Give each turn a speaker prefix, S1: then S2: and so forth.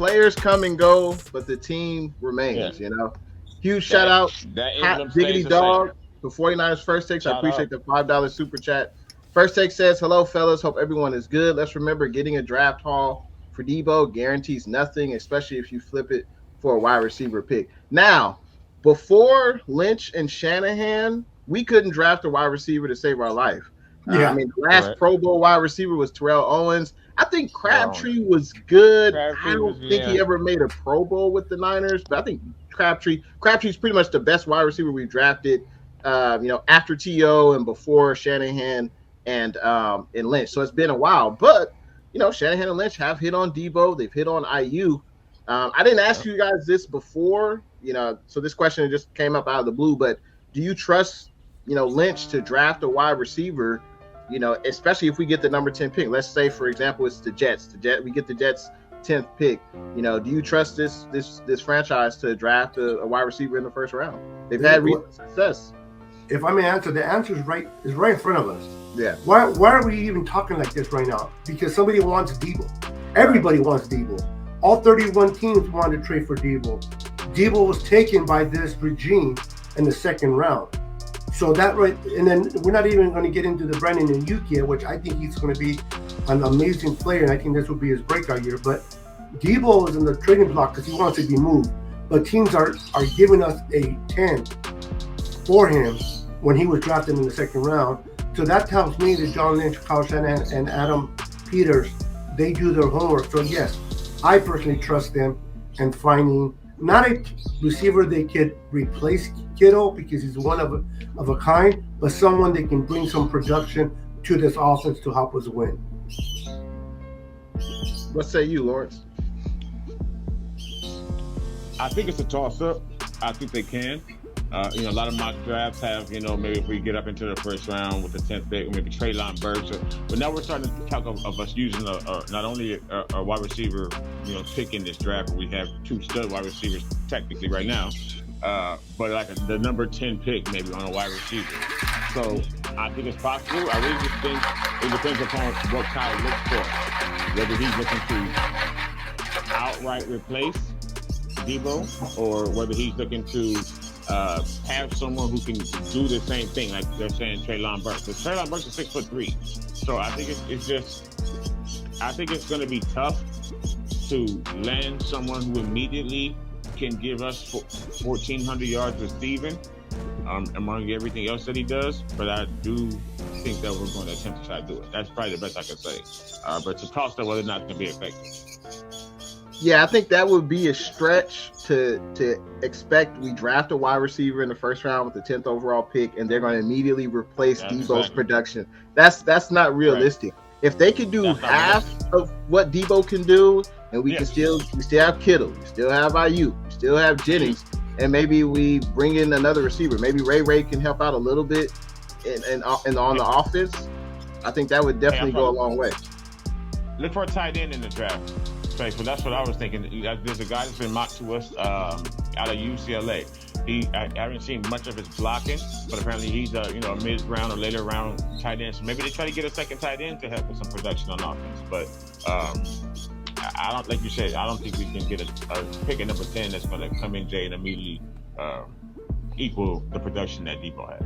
S1: players come and go, but the team remains.
S2: Yeah.
S1: You know, huge shout out,
S2: That
S1: Hot
S2: emblem
S1: Diggity
S2: stays the same.
S1: Dog, the 49ers first takes. I
S2: Shout out.
S1: appreciate the $5 super chat. First take says, "Hello, fellas. Hope everyone is good. Let's remember getting a draft haul for Debo guarantees nothing, especially if you flip it for a wide receiver pick." Now, before Lynch and Shanahan, we couldn't draft a wide receiver to save our life. I
S3: Yeah.
S1: mean, the last
S2: Correct.
S1: Pro Bowl wide receiver was Terrell Owens. I think
S2: Well,
S1: Crabtree was good. I
S2: Crabtree was,
S1: don't think he
S2: yeah.
S1: ever made a Pro Bowl with the Niners, but I think Crabtree's pretty much the best wide receiver we drafted. After To and before Shanahan and Lynch. So it's been a while, but Shanahan and Lynch have hit on Debo. They've hit on IU. I didn't ask you guys this before, so this question just came up out of the blue. But do you trust, Lynch to draft a wide receiver? Especially if we get the number 10 pick. Let's say, for example, it's the Jets. We get the Jets 10th pick. Do you trust this franchise to draft a wide receiver in the first round? They've had recent success.
S3: If I may answer, the answer is right in front of us.
S1: Yeah.
S3: Why are we even talking like this right now? Because somebody wants Debo. Everybody wants Debo. All 31 teams wanted to trade for Debo. Debo was taken by this regime in the second round. So that right, and then we're not even going to get into the Brandon Ayuk yet, which I think he's going to be an amazing player, and I think this will be his breakout year. But Debo is in the trading block because he wants to be moved. But teams are giving us a 10 for him when he was drafted in the second round. So that tells me that John Lynch, Kyle Shanahan, and Adam Peters, they do their homework. So yes, I personally trust them in finding not a receiver they could replace Kittle because he's one of a kind, but someone that can bring some production to this offense to help us win.
S1: What say you, Lawrence?
S2: I think it's a toss-up. I think they can. A lot of mock drafts have, maybe if we get up into the first round with the 10th pick, maybe Treylon Burks. But now we're starting to talk of us using not only a wide receiver, pick in this draft, but we have two stud wide receivers technically right now, but like the number 10 pick maybe on a wide receiver. So I think it's possible. I really just think it depends upon what Kyle looks for, whether he's looking to outright replace Debo or whether he's looking to have someone who can do the same thing, like they're saying Treylon Burks. But Treylon Burks is 6'3", so I think I think it's going to be tough to land someone who immediately can give us 1,400 yards receiving among everything else that he does. But I do think that we're going to attempt to try to do it. That's probably the best I can say. But to toss that whether or not it's going to be effective.
S1: Yeah, I think that would be a stretch to expect we draft a wide receiver in the first round with the 10th overall pick, and they're going to immediately replace Debo's production. That's not realistic. Right. If they could do half of what Debo can do, and we still have Kittle, we still have IU, we still have Jennings, and maybe we bring in another receiver. Maybe Ray can help out a little bit and on the offense. I think that would definitely go a long way.
S2: Look for a tight end in the draft. So that's what I was thinking. There's a guy that's been mocked to us out of UCLA. I haven't seen much of his blocking, but apparently he's a mid-round or later round tight end. So maybe they try to get a second tight end to help with some production on offense. But I don't, like you said, I don't think we can get a pick at number 10 that's going to come in, Jay, and immediately equal the production that Debo had.